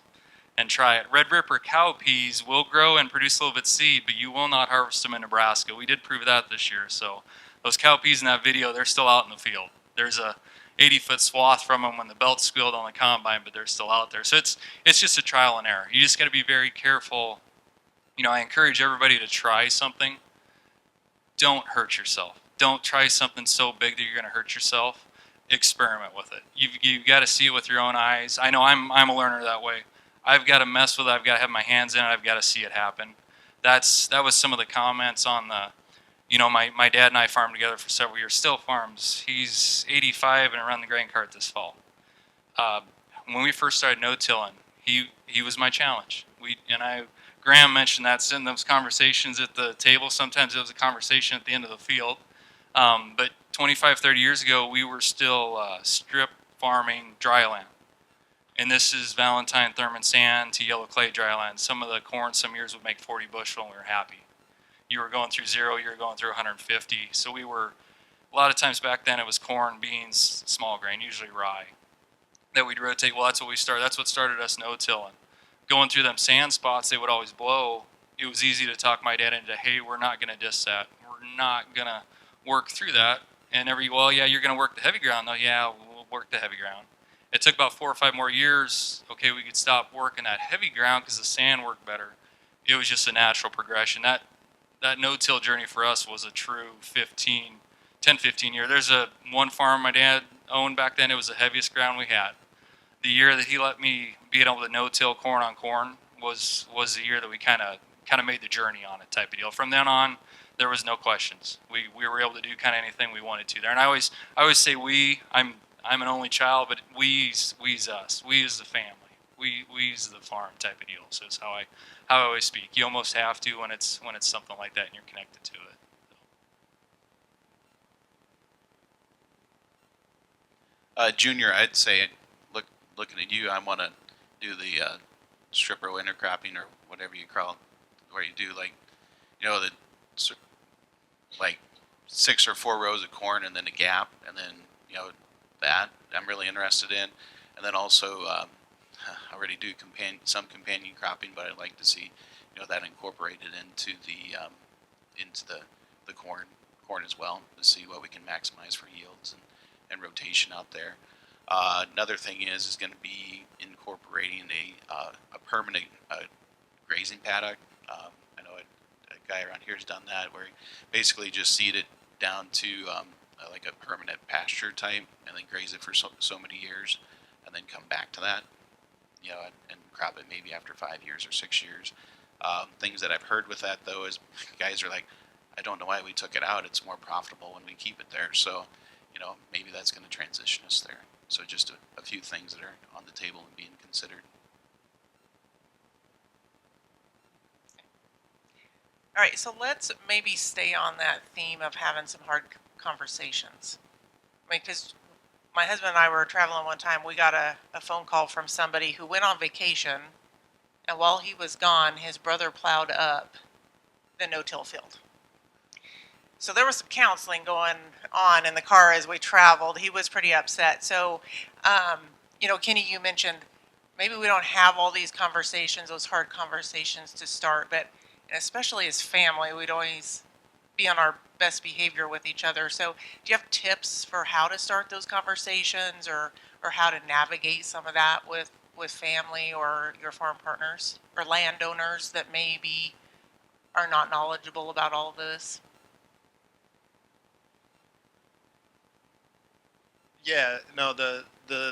and try it. Red Ripper cowpeas will grow and produce a little bit of seed, but you will not harvest them in Nebraska. We did prove that this year. So those cowpeas in that video, they're still out in the field. There's a 80-foot swath from them when the belt squealed on the combine, but they're still out there. So it's just a trial and error. You just got to be very careful. I encourage everybody to try something. Don't hurt yourself. Don't try something so big that you're going to hurt yourself. Experiment with it. You've got to see it with your own eyes. I know I'm a learner that way. I've got to mess with it. I've got to have my hands in it. I've got to see it happen. That was some of the comments on the, my dad and I farmed together for several years. Still farms. He's 85 and around the grain cart this fall. When we first started no-tilling, he was my challenge. Graham mentioned that in those conversations at the table. Sometimes it was a conversation at the end of the field. But 25, 30 years ago, we were still strip farming dryland. And this is Valentine Thurman sand to yellow clay dryland. Some of the corn some years would make 40 bushel and we were happy. You were going through 0, you were going through 150. So we were, a lot of times back then it was corn, beans, small grain, usually rye, that we'd rotate. Well, that's what we started. That's what started us no-tilling. Going through them sand spots, they would always blow. It was easy to talk my dad into, hey, we're not going to diss that. We're not going to work through that. And well, yeah, you're going to work the heavy ground, though. Yeah, we'll work the heavy ground. It took about 4 or 5 more years. Okay, we could stop working that heavy ground because the sand worked better. It was just a natural progression. That no-till journey for us was a true 10, 15 year. There's one farm my dad owned back then. It was the heaviest ground we had. The year that he let me be able to no-till corn on corn was the year that we kind of made the journey on it type of deal. From then on, there was no questions. We were able to do kind of anything we wanted to there. And I always say I'm an only child, but we's us. We is the family. We's the farm type of deal. So it's how I always speak. You almost have to when it's something like that and you're connected to it. Junior, I'd say, looking at you, I want to do the strip row intercropping or whatever you call it, where you do like 6 or 4 rows of corn and then a gap, and then that I'm really interested in, and then also I already do some companion cropping, but I'd like to see that incorporated into the the corn as well to see what we can maximize for yields and rotation out there. Another thing is going to be incorporating a permanent grazing paddock. I know a guy around here has done that, where he basically just seed it down to like a permanent pasture type, and then graze it for so many years, and then come back to that, you know, and crop it maybe after 5 years or 6 years. Things that I've heard with that though is guys are like, I don't know why we took it out. It's more profitable when we keep it there. So, you know, maybe that's going to transition us there. So just a few things that are on the table and being considered. All right, so let's maybe stay on that theme of having some hard conversations. I mean, because my husband and I were traveling one time, we got a phone call from somebody who went on vacation, and while he was gone, his brother plowed up the no-till field. So there was some counseling going on in the car as we traveled. He was pretty upset. So, you know, Kenny, you mentioned maybe we don't have all these conversations, those hard conversations to start, but especially as family, we'd always be on our best behavior with each other. So do you have tips for how to start those conversations, or how to navigate some of that with family or your farm partners or landowners that maybe are not knowledgeable about all of this? Yeah, no, the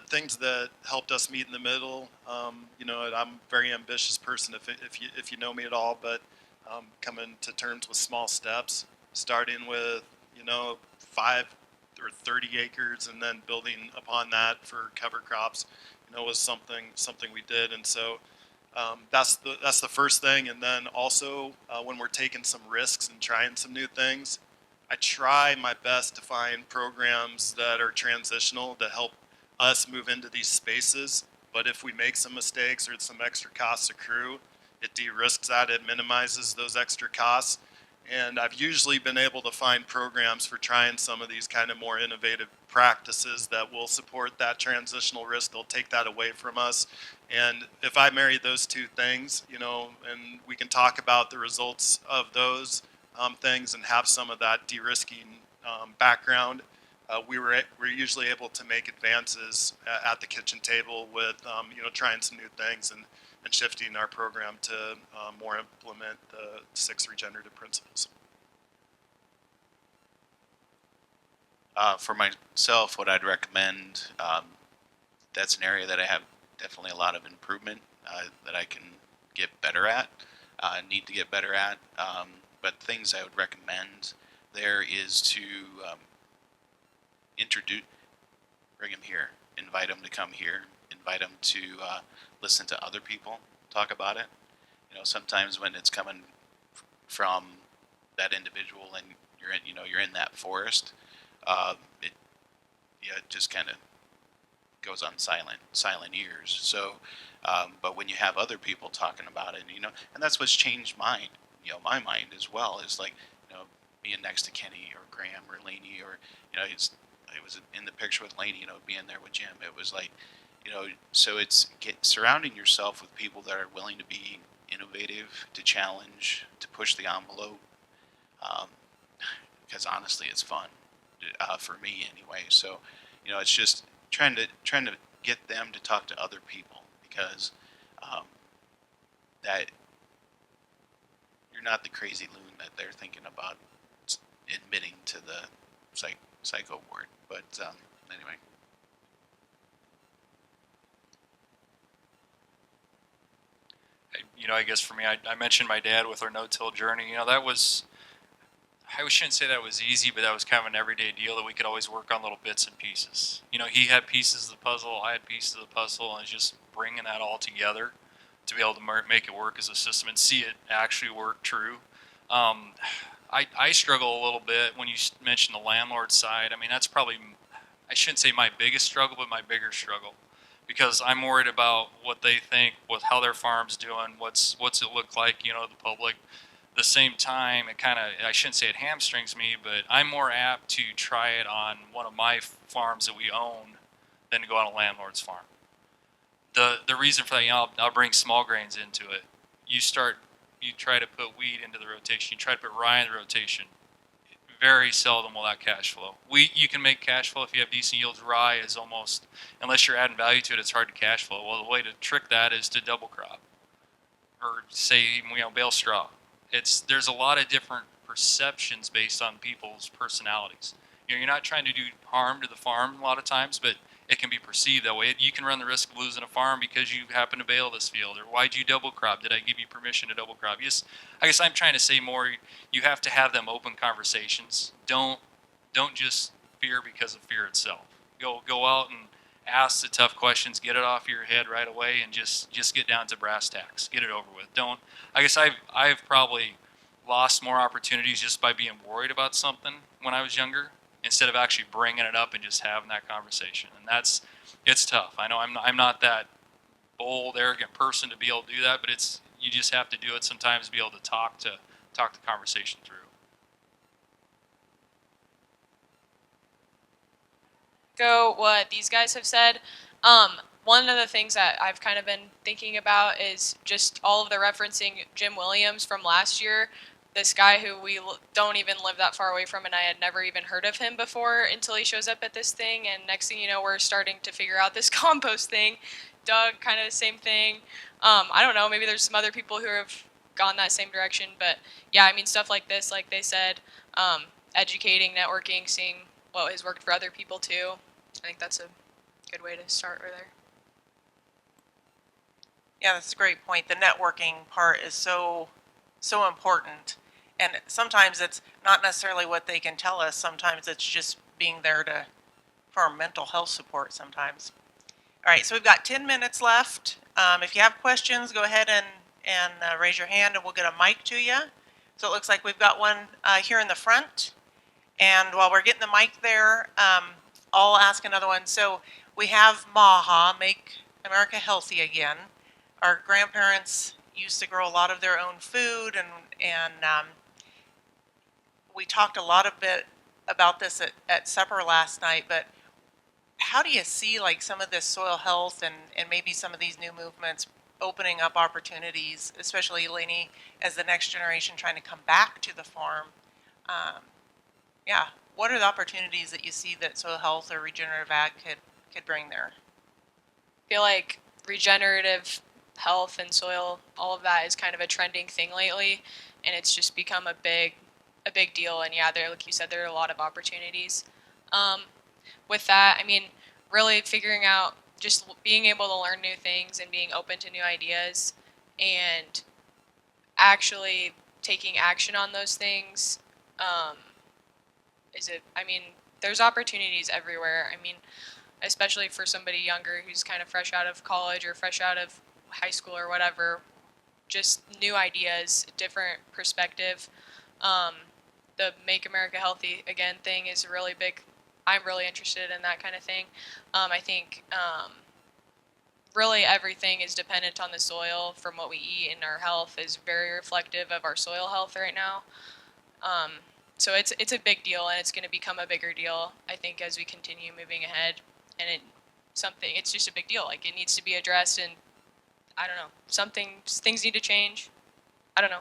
things that helped us meet in the middle, you know, and I'm a very ambitious person if you know me at all, but coming to terms with small steps, starting with, you know, 5 or 30 acres and then building upon that for cover crops, you know, was something we did. And so that's the first thing. And then also when we're taking some risks and trying some new things, I try my best to find programs that are transitional to help us move into these spaces. But if we make some mistakes or some extra costs accrue, it de-risks that, it minimizes those extra costs. And I've usually been able to find programs for trying some of these kind of more innovative practices that will support that transitional risk. They'll take that away from us. And if I marry those two things, you know, and we can talk about the results of those things and have some of that de-risking background, we're usually able to make advances at the kitchen table with you know, trying some new things and shifting our program to more implement the 6 regenerative principles. For myself, what I'd recommend, that's an area that I have definitely a lot of improvement that I can get better at, need to get better at. But things I would recommend there is to bring them here, invite them to come here, invite them to listen to other people talk about it. You know, sometimes when it's coming from that individual and you're in that forest, it just kind of goes on silent ears. So, but when you have other people talking about it, you know, and that's what's changed my mind as well, is like, you know, being next to Kenny or Graham or Laney, or, you know, I was in the picture with Laney, you know, being there with Jim. It was like, you know, so it's surrounding yourself with people that are willing to be innovative, to challenge, to push the envelope, because honestly, it's fun for me anyway. So, you know, it's just trying to get them to talk to other people, because that you're not the crazy loon that they're thinking about admitting to the psycho ward. But anyway. You know, I guess for me, I mentioned my dad with our no-till journey. You know, that was, I shouldn't say that was easy, but that was kind of an everyday deal that we could always work on little bits and pieces. You know, he had pieces of the puzzle, I had pieces of the puzzle, and it's just bringing that all together to be able to make it work as a system and see it actually work true. I struggle a little bit when you mention the landlord side. I mean, that's probably, I shouldn't say my biggest struggle, but my bigger struggle, because I'm worried about what they think, with how their farm's doing, what's it look like, you know, to the public. At the same time, it kind of, I shouldn't say it hamstrings me, but I'm more apt to try it on one of my farms that we own than to go on a landlord's farm. The reason for that, you know, I'll bring small grains into it. You try to put wheat into the rotation, you try to put rye in the rotation. very seldom will that cash flow. You can make cash flow if you have decent yields. Rye is almost, unless you're adding value to it, it's hard to cash flow. Well, the way to trick that is to double crop, or say, bale straw. There's a lot of different perceptions based on people's personalities. You're not trying to do harm to the farm a lot of times, but it can be perceived that way. You can run the risk of losing a farm because you happen to bale this field, or why'd you double crop? Did I give you permission to double crop? Yes, I guess I'm trying to say more. You have to have them open conversations. Don't just fear because of fear itself. Go out and ask the tough questions. Get it off your head right away, and just get down to brass tacks. Get it over with. Don't. I guess I've probably lost more opportunities just by being worried about something when I was younger, instead of actually bringing it up and just having that conversation. And it's tough. I know I'm not that bold, arrogant person to be able to do that, but you just have to do it sometimes to be able to talk the conversation through. Go what these guys have said. One of the things that I've kind of been thinking about is just all of the referencing Jim Williams from last year. This guy who we don't even live that far away from, and I had never even heard of him before until he shows up at this thing. And next thing you know, we're starting to figure out this compost thing. Doug, kind of the same thing. I don't know, maybe there's some other people who have gone that same direction, but yeah, I mean, stuff like this, like they said, educating, networking, seeing what has worked for other people too. I think that's a good way to start right there. Yeah, that's a great point. The networking part is so important. And sometimes it's not necessarily what they can tell us. Sometimes it's just being there for our mental health support sometimes. All right, so we've got 10 minutes left. If you have questions, go ahead and raise your hand and we'll get a mic to you. So it looks like we've got one here in the front. And while we're getting the mic there, I'll ask another one. So we have MAHA, Make America Healthy Again. Our grandparents used to grow a lot of their own food, and we talked a lot about this at supper last night, but how do you see like some of this soil health and maybe some of these new movements opening up opportunities, especially Lainey, as the next generation trying to come back to the farm? Yeah, what are the opportunities that you see that soil health or regenerative ag could bring there? I feel like regenerative health and soil, all of that is kind of a trending thing lately, and it's just become a big deal. And yeah, like you said, there are a lot of opportunities. With that, I mean, really figuring out, just being able to learn new things and being open to new ideas and actually taking action on those things. I mean, there's opportunities everywhere. I mean, especially for somebody younger who's kind of fresh out of college or fresh out of high school or whatever, just new ideas, different perspective. The Make America Healthy Again thing is really big. I'm really interested in that kind of thing. I think really everything is dependent on the soil. From what we eat, and our health is very reflective of our soil health right now. So it's a big deal, and it's going to become a bigger deal, I think, as we continue moving ahead. And it's just a big deal. Like, it needs to be addressed, and I don't know, things need to change. I don't know.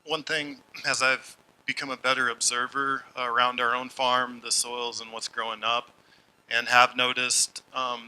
One thing, as I've become a better observer around our own farm, the soils and what's growing up, and have noticed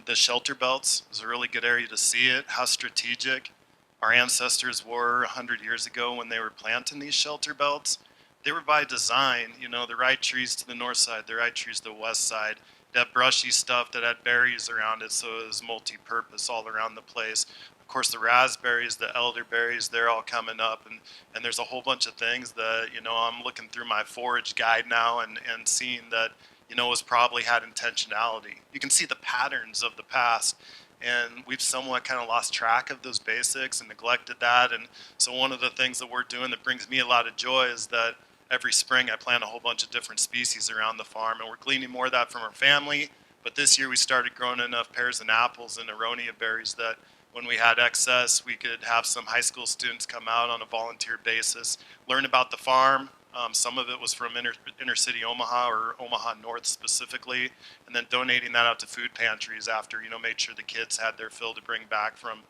the shelter belts is a really good area to see it, how strategic our ancestors were 100 years ago when they were planting these shelter belts. They were by design, the right trees to the north side, the right trees to the west side. That brushy stuff that had berries around it, so it was multi-purpose all around the place. Of course, the raspberries, the elderberries, they're all coming up, and there's a whole bunch of things that, I'm looking through my forage guide now and seeing that, was probably had intentionality. You can see the patterns of the past, and we've somewhat kind of lost track of those basics and neglected that. And so one of the things that we're doing that brings me a lot of joy is that every spring I plant a whole bunch of different species around the farm, and we're gleaning more of that from our family. But this year we started growing enough pears and apples and aronia berries that when we had excess, we could have some high school students come out on a volunteer basis, learn about the farm. Some of it was from inner city Omaha, or Omaha North specifically, and then donating that out to food pantries after, made sure the kids had their fill to bring back from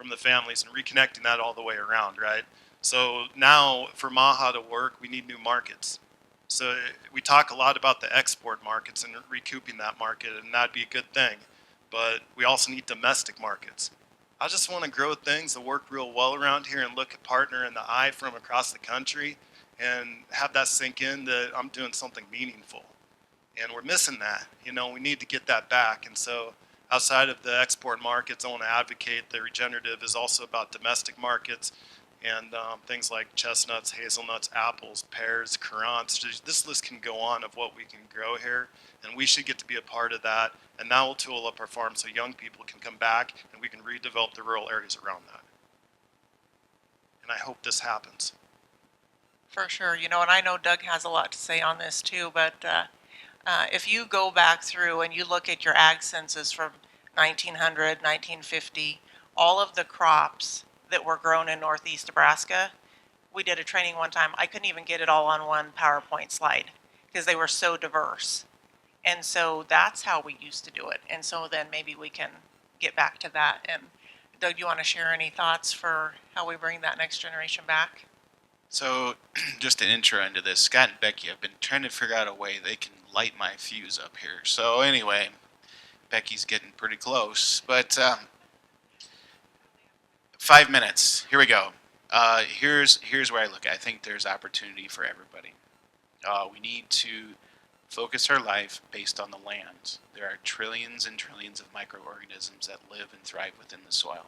the families, and reconnecting that all the way around, right? So now for Maha to work, we need new markets. So we talk a lot about the export markets and recouping that market, and that'd be a good thing. But we also need domestic markets. I just want to grow things that work real well around here and look a partner in the eye from across the country and have that sink in that I'm doing something meaningful. And we're missing that. You know, we need to get that back. And so outside of the export markets, I want to advocate that regenerative is also about domestic markets and things like chestnuts, hazelnuts, apples, pears, currants. This list can go on of what we can grow here, and we should get to be a part of that. And that will tool up our farm so young people can come back and we can redevelop the rural areas around that. And I hope this happens. For sure. You know, and I know Doug has a lot to say on this too, but if you go back through and you look at your ag census from 1900, 1950, all of the crops that were grown in northeast Nebraska, we did a training one time. I couldn't even get it all on one PowerPoint slide because they were so diverse. And so that's how we used to do it. And so then maybe we can get back to that. And Doug, do you want to share any thoughts for how we bring that next generation back? So, just an intro into this, Scott and Becky have been trying to figure out a way they can light my fuse up here. So anyway, Becky's getting pretty close, but 5 minutes. Here we go. Here's where I look at. I think there's opportunity for everybody. We need to focus our life based on the land. There are trillions and trillions of microorganisms that live and thrive within the soil.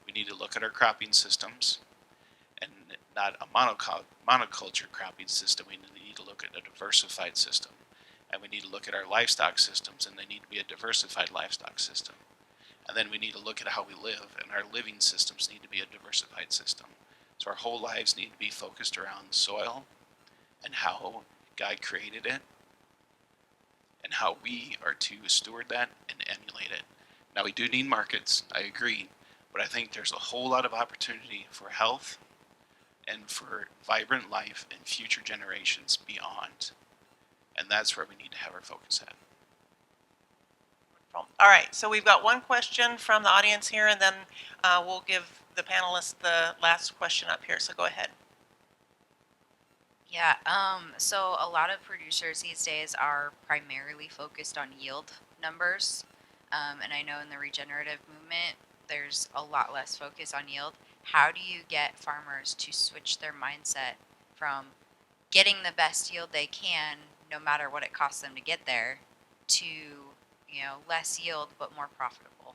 We need to look at our cropping systems, and not a monoculture cropping system. We need to look at a diversified system. And we need to look at our livestock systems, and they need to be a diversified livestock system. And then we need to look at how we live, and our living systems need to be a diversified system. So our whole lives need to be focused around soil and how God created it, and how we are to steward that and emulate it. Now, we do need markets, I agree, but I think there's a whole lot of opportunity for health and for vibrant life and future generations beyond. And that's where we need to have our focus at. All right, so we've got one question from the audience here, and then we'll give the panelists the last question up here, so go ahead. Yeah, so a lot of producers these days are primarily focused on yield numbers. And I know in the regenerative movement, there's a lot less focus on yield. How do you get farmers to switch their mindset from getting the best yield they can, no matter what it costs them to get there, to, you know, less yield but more profitable?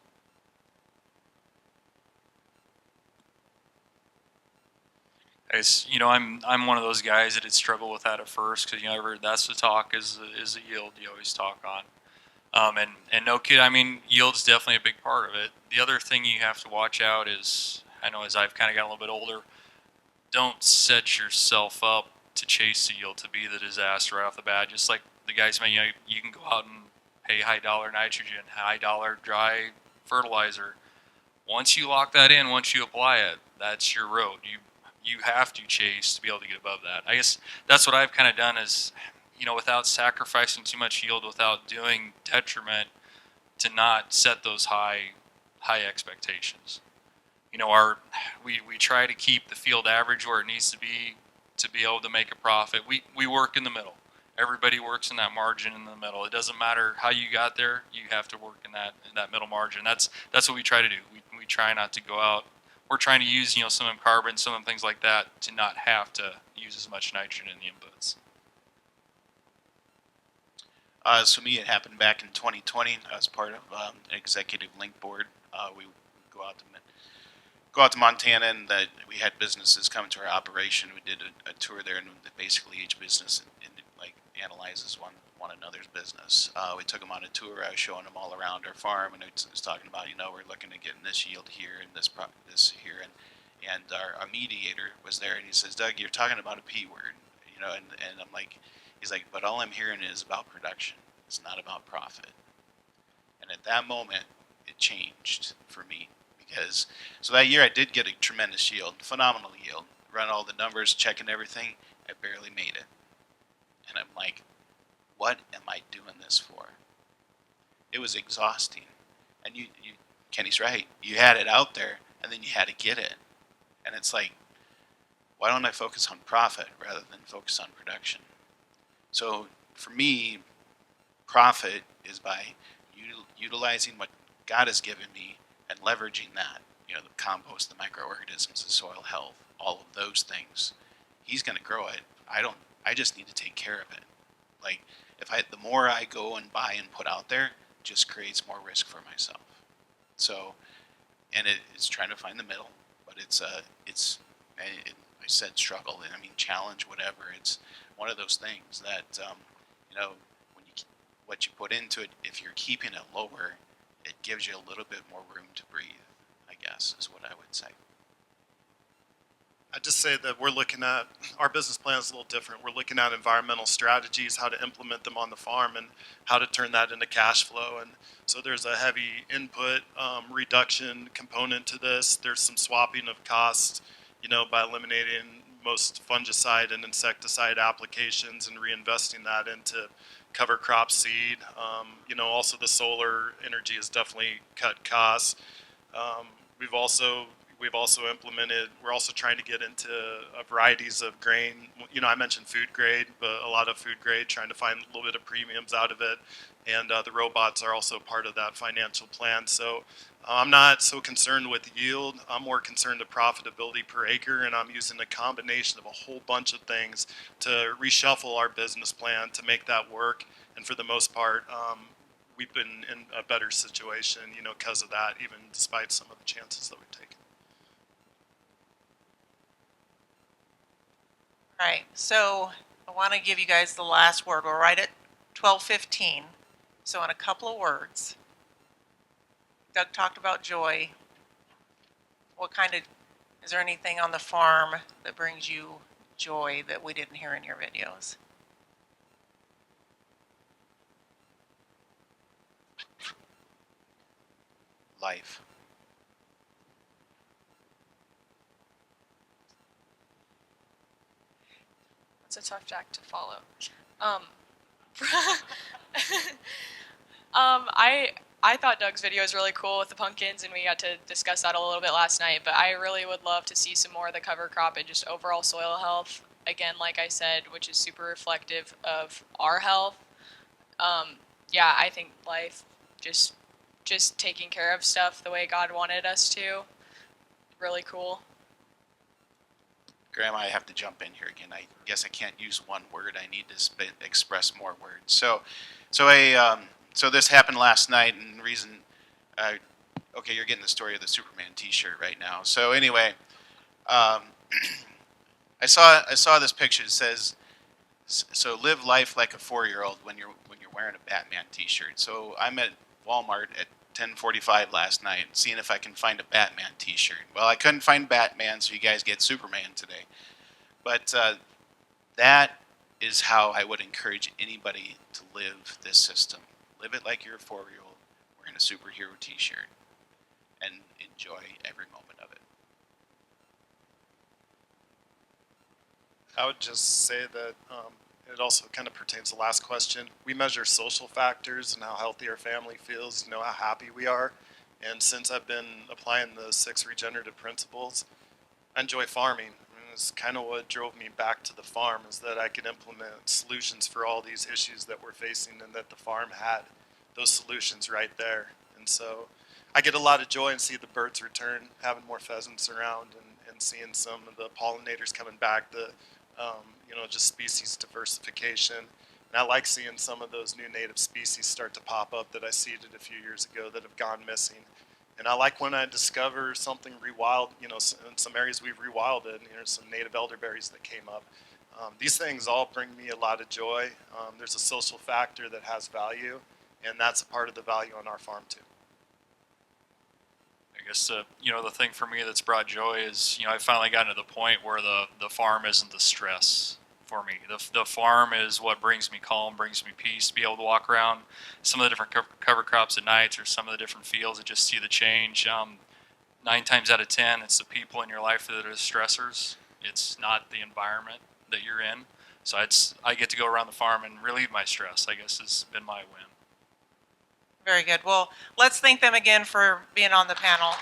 You know, I'm one of those guys that had struggled with that at first because, you know, that's the talk is the yield you always talk on. And no kid, I mean, yield's definitely a big part of it. The other thing you have to watch out is, I know as I've kind of gotten a little bit older, don't set yourself up to chase the yield to be the disaster right off the bat. Just like the guys, you know, you can go out and pay high dollar nitrogen, high dollar dry fertilizer. Once you lock that in, once you apply it, that's your road. You have to chase to be able to get above that. I guess that's what I've kind of done is, you know, without sacrificing too much yield, without doing detriment, to not set those high expectations. You know, we try to keep the field average where it needs to be able to make a profit. We work in the middle. Everybody works in that margin in the middle. It doesn't matter how you got there. You have to work in that middle margin. That's what we try to do. We try not to go out. We're trying to use, you know, some of them carbon, some of them things like that to not have to use as much nitrogen in the inputs. So me, it happened back in 2020. I was part of an executive link board. We go out to Montana, and we had businesses come to our operation. We did a tour there, and basically each business like analyzes one another's business. We took them on a tour. I was showing them all around our farm, and I was talking about, you know, we're looking at getting this yield here and this here, and our mediator was there, and he says, Doug, you're talking about a P word, you know, and I'm like, he's like, but all I'm hearing is about production. It's not about profit. And at that moment, it changed for me. Because, so that year I did get a tremendous yield, phenomenal yield. Run all the numbers, checking everything, I barely made it. And I'm like, what am I doing this for? It was exhausting. And Kenny's right. You had it out there, and then you had to get it. And it's like, why don't I focus on profit rather than focus on production? So for me, profit is by utilizing what God has given me and leveraging that, you know, the compost, the microorganisms, the soil health, all of those things. He's going to grow it. I just need to take care of it. Like, the more I go and buy and put out there, it just creates more risk for myself. So, and it's trying to find the middle, but I said struggle, and I mean challenge, whatever. It's one of those things that, you know, what you put into it, if you're keeping it lower, it gives you a little bit more room to breathe, I guess, is what I would say. I'd just say that we're looking at, our business plan is a little different. We're looking at environmental strategies, how to implement them on the farm, and how to turn that into cash flow. And so there's a heavy input reduction component to this. There's some swapping of costs, you know, by eliminating most fungicide and insecticide applications and reinvesting that into cover crop seed. You know, also the solar energy has definitely cut costs. We've also implemented, we're also trying to get into varieties of grain. You know, I mentioned food grade, but a lot of food grade, trying to find a little bit of premiums out of it. And the robots are also part of that financial plan. So I'm not so concerned with yield. I'm more concerned with profitability per acre, and I'm using a combination of a whole bunch of things to reshuffle our business plan to make that work. And for the most part, we've been in a better situation, you know, because of that, even despite some of the chances that we've taken. All right, so I want to give you guys the last word. We're right at 12:15. So in a couple of words, Doug talked about joy. Is there anything on the farm that brings you joy that we didn't hear in your videos? Life. It's a tough act to follow. I thought Doug's video was really cool with the pumpkins, and we got to discuss that a little bit last night. But I really would love to see some more of the cover crop and just overall soil health. Again, like I said, which is super reflective of our health. Yeah, I think life, just taking care of stuff the way God wanted us to. Really cool. Graham, I have to jump in here again. I guess I can't use one word. I need to express more words. So this happened last night, and the reason, okay, you're getting the story of the Superman T-shirt right now. So anyway, I saw this picture. It says, "So live life like a 4-year-old when you're wearing a Batman T-shirt." So I'm at Walmart at 10:45 last night, seeing if I can find a Batman T-shirt. Well, I couldn't find Batman, so you guys get Superman today. But that is how I would encourage anybody to live this system. Live it like you're a 4-year-old wearing a superhero T-shirt, and enjoy every moment of it. I would just say that it also kind of pertains to the last question. We measure social factors and how healthy our family feels, you know, how happy we are. And since I've been applying the 6 regenerative principles, I enjoy farming. And it's kind of what drove me back to the farm, is that I could implement solutions for all these issues that we're facing, and that the farm had those solutions right there. And so I get a lot of joy and see the birds return, having more pheasants around, and seeing some of the pollinators coming back, you know, just species diversification. And I like seeing some of those new native species start to pop up that I seeded a few years ago that have gone missing. And I like when I discover something rewild, you know, in some areas we've rewilded, you know, some native elderberries that came up. These things all bring me a lot of joy. There's a social factor that has value, and that's a part of the value on our farm too. I guess you know, the thing for me that's brought joy is, you know, I finally gotten to the point where the farm isn't the stress for me. The farm is what brings me calm, brings me peace. To be able to walk around some of the different cover crops at night, or some of the different fields, and just see the change. 9 times out of 10, it's the people in your life that are the stressors. It's not the environment that you're in. So I get to go around the farm and relieve my stress, I guess, has been my win. Very good. Well, let's thank them again for being on the panel.